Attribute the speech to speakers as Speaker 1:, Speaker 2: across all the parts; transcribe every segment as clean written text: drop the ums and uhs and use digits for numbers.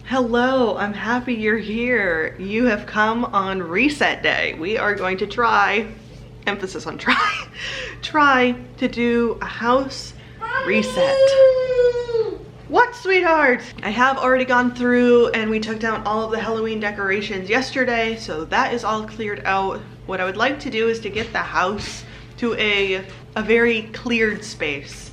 Speaker 1: Hello, I'm happy you're here. You have come on reset day. We are going to try, emphasis on try to do a house reset. What, sweetheart? I have already gone through and we took down all of the Halloween decorations yesterday, so that is all cleared out. What I would like to do is to get the house to a very cleared space.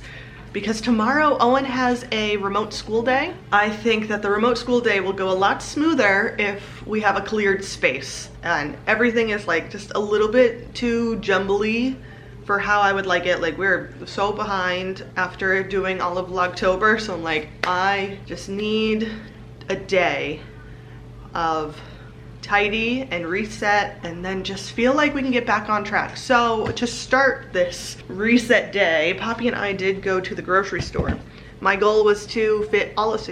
Speaker 1: Because tomorrow Owen has a remote school day. I think that the remote school day will go a lot smoother if we have a cleared space. And everything is like just a little bit too jumbly for how I would like it. Like, we're so behind after doing all of Vlogtober, so I'm like, I just need a day of tidy and reset and then just feel like we can get back on track. So to start this reset day, Poppy and I did go to the grocery store. My goal was to fit all of,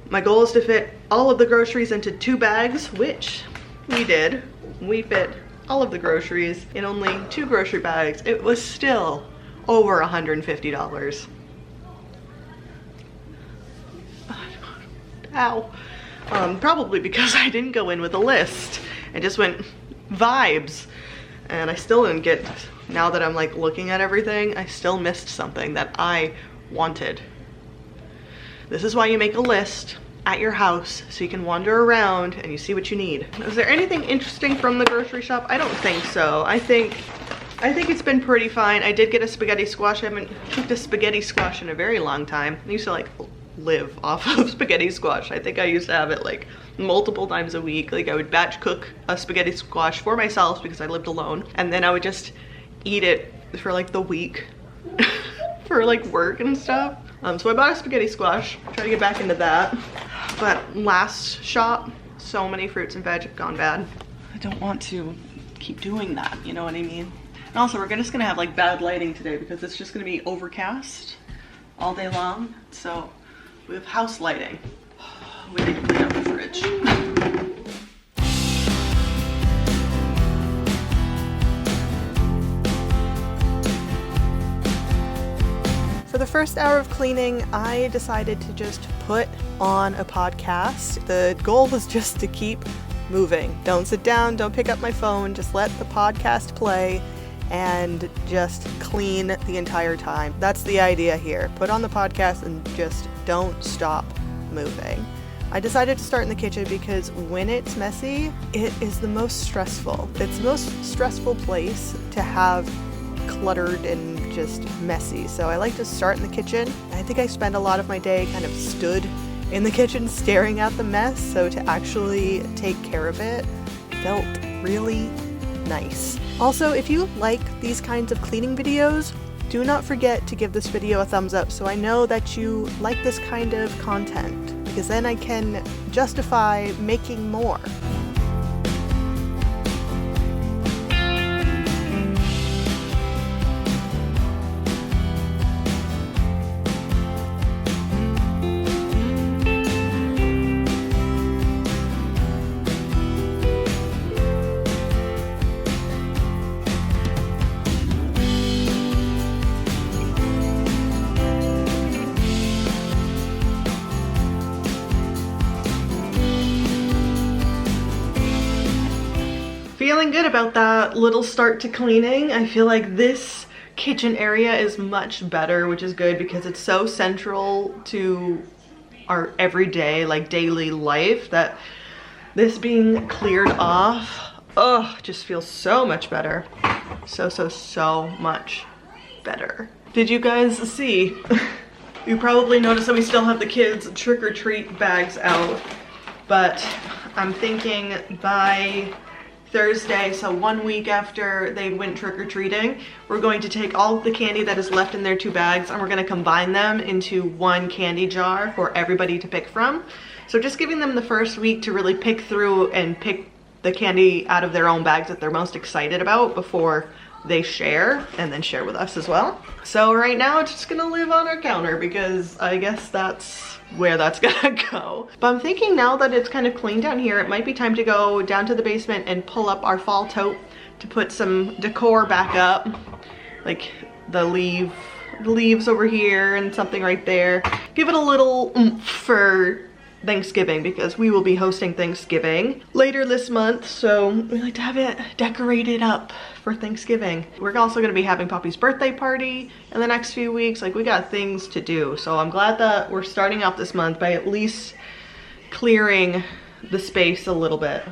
Speaker 1: my goal is to fit all of the groceries into 2 bags, which we did. We fit all of the groceries in only 2 grocery bags. It was still over $150. Ow. Probably because I didn't go in with a list. I just went vibes. And I still didn't get, now that I'm like looking at everything, I still missed something that I wanted. This is why you make a list at your house so you can wander around and you see what you need. Is there anything interesting from the grocery shop? I don't think so. I think it's been pretty fine. I did get a spaghetti squash. I haven't cooked a spaghetti squash in a very long time. I used to like live off of spaghetti squash. I think I used to have it like multiple times a week. Like, I would batch cook a spaghetti squash for myself because I lived alone, and then I would just eat it for like the week for like work and stuff. So I bought a spaghetti squash, try to get back into that. But last shop, so many fruits and veg have gone bad. I don't want to keep doing that, you know what I mean? And also, we're just gonna have like bad lighting today because it's just gonna be overcast all day long. So we have house lighting. We need to clean up the fridge. For the first hour of cleaning, I decided to just put on a podcast. The goal was just to keep moving. Don't sit down, don't pick up my phone, just let the podcast play and just clean the entire time. That's the idea here. Put on the podcast and just don't stop moving. I decided to start in the kitchen because when it's messy, it is the most stressful. It's the most stressful place to have cluttered and just messy. So I like to start in the kitchen. I think I spend a lot of my day kind of stood in the kitchen staring at the mess. So to actually take care of it felt really nice. Also, if you like these kinds of cleaning videos, do not forget to give this video a thumbs up so I know that you like this kind of content, because then I can justify making more. Feeling good about that little start to cleaning. I feel like this kitchen area is much better, which is good because it's so central to our everyday, like daily life, that this being cleared off, just feels so much better. So much better. Did you guys see? You probably noticed that we still have the kids' trick-or-treat bags out, but I'm thinking by Thursday, so 1 week after they went trick-or-treating, we're going to take all of the candy that is left in their 2 bags and we're going to combine them into 1 candy jar for everybody to pick from. So just giving them the first week to really pick through and pick the candy out of their own bags that they're most excited about before they share, and then share with us as well. So right now it's just gonna live on our counter because I guess that's where that's gonna go. But I'm thinking now that it's kind of clean down here, it might be time to go down to the basement and pull up our fall tote to put some decor back up, like the leaves over here and something right there. Give it a little oomph for Thanksgiving, because we will be hosting Thanksgiving later this month, so we like to have it decorated up for Thanksgiving. We're also going to be having Poppy's birthday party in the next few weeks. Like, we got things to do, so I'm glad that we're starting out this month by at least clearing the space a little bit.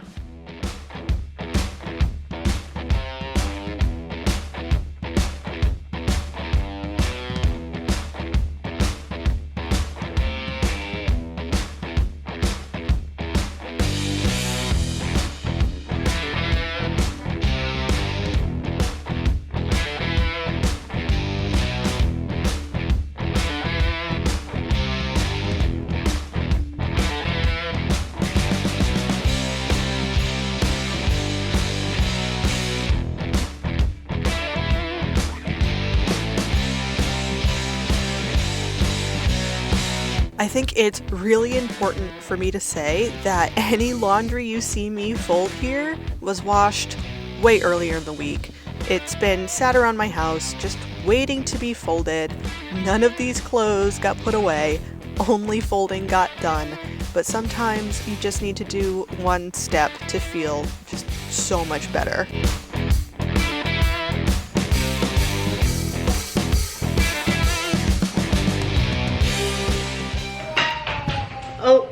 Speaker 1: I think it's really important for me to say that any laundry you see me fold here was washed way earlier in the week. It's been sat around my house just waiting to be folded. None of these clothes got put away, only folding got done. But sometimes you just need to do one step to feel just so much better. Oh,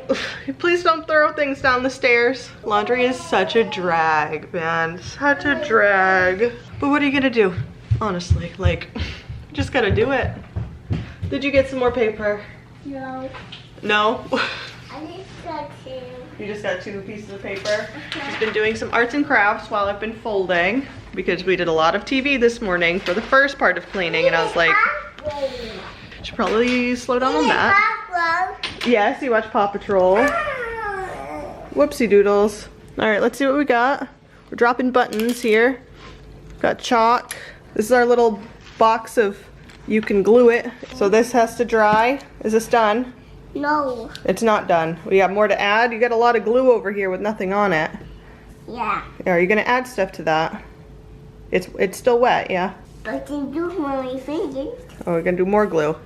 Speaker 1: please don't throw things down the stairs. Laundry is such a drag, man. Such a drag. But what are you gonna do? Honestly, like, you just gotta do it. Did you get some more paper?
Speaker 2: No.
Speaker 1: No?
Speaker 2: I just got 2.
Speaker 1: You just got 2 pieces of paper? She's been doing some arts and crafts while I've been folding, because we did a lot of TV this morning for the first part of cleaning, and I was like, should probably slow down on that. Yes, you watch Paw Patrol. Whoopsie doodles. All right, let's see what we got. We're dropping buttons here. Got chalk. This is our little box of, you can glue it. So this has to dry. Is this done?
Speaker 2: No.
Speaker 1: It's not done. We have more to add. You got a lot of glue over here with nothing on it.
Speaker 2: Yeah.
Speaker 1: Are you gonna add stuff to that? It's still wet, yeah?
Speaker 2: I can do my fingers.
Speaker 1: Oh, we're gonna do more glue.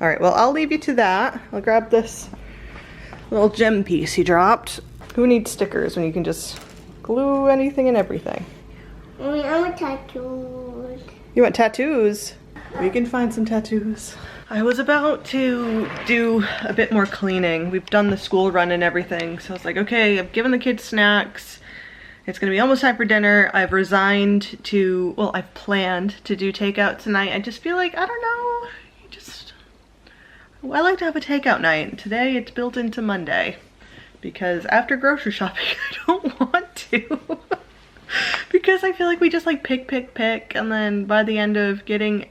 Speaker 1: All right, well, I'll leave you to that. I'll grab this little gem piece he dropped. Who needs stickers when you can just glue anything and everything?
Speaker 2: I'm a tattoo.
Speaker 1: You want tattoos? We can find some tattoos. I was about to do a bit more cleaning. We've done the school run and everything, so I was like, okay, I've given the kids snacks. It's gonna be almost time for dinner. I've resigned to, well, I've planned to do takeout tonight. I just feel like, I don't know, I like to have a takeout night. Today it's built into Monday because after grocery shopping I don't want to because I feel like we just like pick and then by the end of getting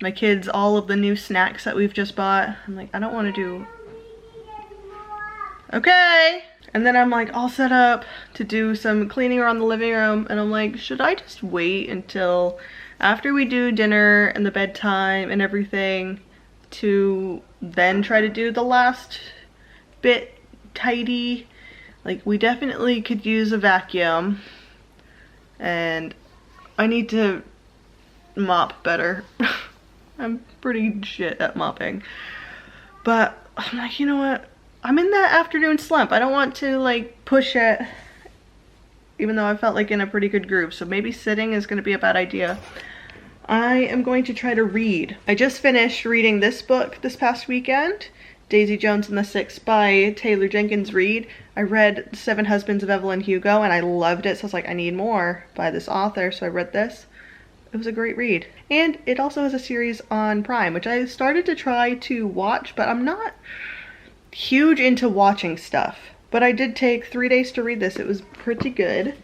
Speaker 1: my kids all of the new snacks that we've just bought, I'm like, I don't want to do. Okay. And then I'm like all set up to do some cleaning around the living room, and I'm like, should I just wait until after we do dinner and the bedtime and everything to then try to do the last bit tidy? Like, we definitely could use a vacuum, and I need to mop better. I'm pretty shit at mopping, but I'm like, you know what? I'm in that afternoon slump. I don't want to like push it, even though I felt like in a pretty good groove. So maybe sitting is gonna be a bad idea. I am going to try to read. I just finished reading this book this past weekend, Daisy Jones and the Six by Taylor Jenkins Reid. I read Seven Husbands of Evelyn Hugo and I loved it, so I was like, I need more by this author, so I read this. It was a great read. And it also has a series on Prime, which I started to try to watch, but I'm not huge into watching stuff. But I did take 3 days to read this. It was pretty good.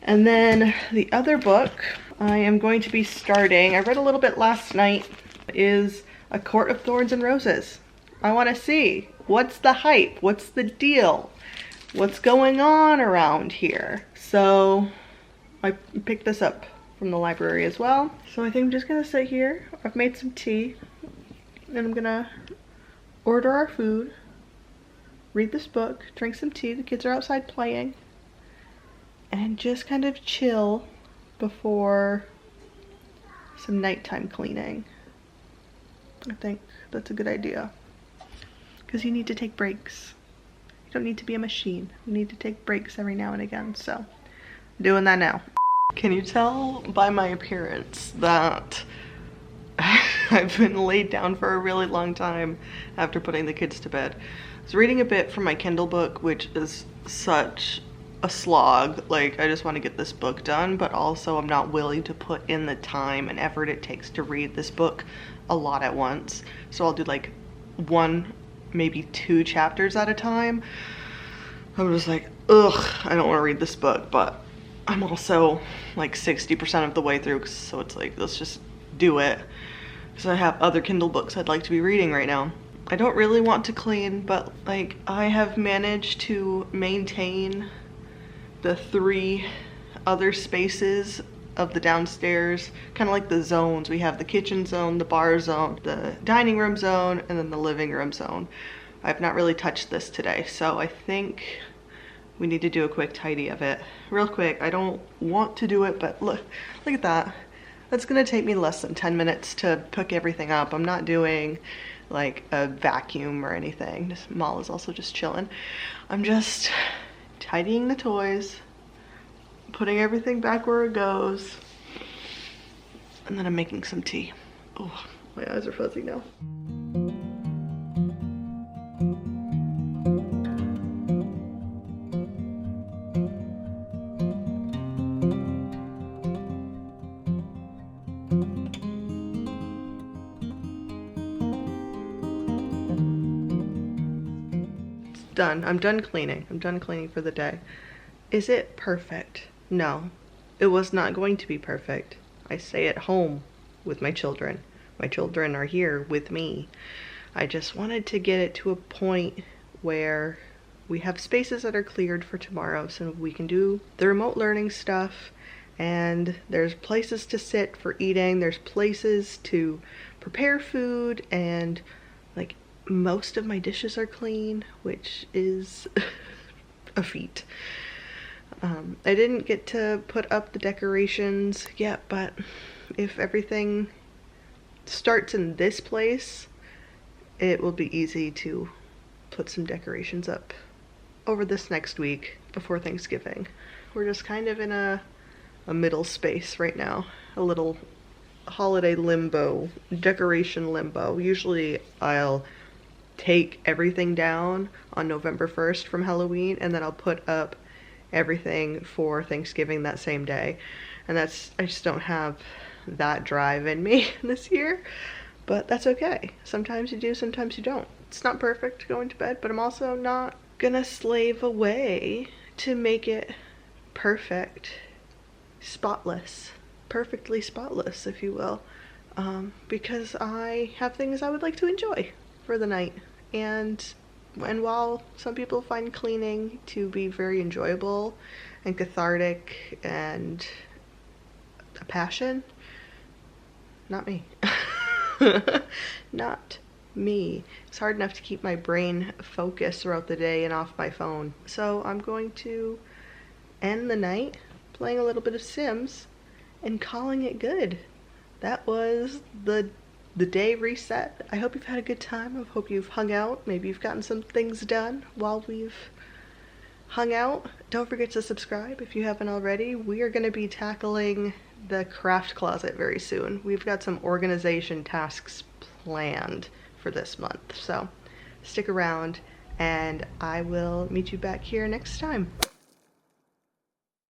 Speaker 1: And then the other book I am going to be starting, I read a little bit last night, is A Court of Thorns and Roses. I want to see, what's the hype? What's the deal? What's going on around here? So I picked this up from the library as well. So I think I'm just gonna sit here. I've made some tea and I'm gonna order our food, read this book, drink some tea. The kids are outside playing, and just kind of chill before some nighttime cleaning. I think that's a good idea. because you need to take breaks. You don't need to be a machine. You need to take breaks every now and again, so I'm doing that now. Can you tell by my appearance that I've been laid down for a really long time after putting the kids to bed? I was reading a bit from my Kindle book, which is such a slog. Like, I just want to get this book done, but also I'm not willing to put in the time and effort it takes to read this book a lot at once. So I'll do like 1, maybe 2 chapters at a time. I'm just like, ugh, I don't want to read this book, but I'm also like 60% of the way through, so it's like, let's just do it. Because I have other Kindle books I'd like to be reading right now. I don't really want to clean, but like, I have managed to maintain the 3 other spaces of the downstairs, kind of like the zones. We have the kitchen zone, the bar zone, the dining room zone, and then the living room zone. I've not really touched this today, so I think we need to do a quick tidy of it. Real quick, I don't want to do it, but look at that. That's gonna take me less than 10 minutes to pick everything up. I'm not doing like a vacuum or anything. Mal is also just chilling. I'm just tidying the toys, putting everything back where it goes, and then I'm making some tea. Oh, my eyes are fuzzy now. Done. I'm done cleaning. I'm done cleaning for the day. Is it perfect? No. It was not going to be perfect. I stay at home with my children. My children are here with me. I just wanted to get it to a point where we have spaces that are cleared for tomorrow so we can do the remote learning stuff, and there's places to sit for eating, there's places to prepare food, and like, most of my dishes are clean, which is a feat. I didn't get to put up the decorations yet, but if everything starts in this place, it will be easy to put some decorations up over this next week before Thanksgiving. We're just kind of in a middle space right now, a little holiday limbo, decoration limbo. Usually I'll take everything down on November 1st from Halloween, and then I'll put up everything for Thanksgiving that same day. And I just don't have that drive in me this year, but that's okay. Sometimes you do, sometimes you don't. It's not perfect going to bed, but I'm also not gonna slave away to make it perfect, spotless, perfectly spotless, if you will, because I have things I would like to enjoy for the night. And while some people find cleaning to be very enjoyable and cathartic and a passion, not me. Not me. It's hard enough to keep my brain focused throughout the day and off my phone. So I'm going to end the night playing a little bit of Sims and calling it good. That was the day reset. I hope you've had a good time. I hope you've hung out. Maybe you've gotten some things done while we've hung out. Don't forget to subscribe if you haven't already. We are going to be tackling the craft closet very soon. We've got some organization tasks planned for this month. So stick around and I will meet you back here next time.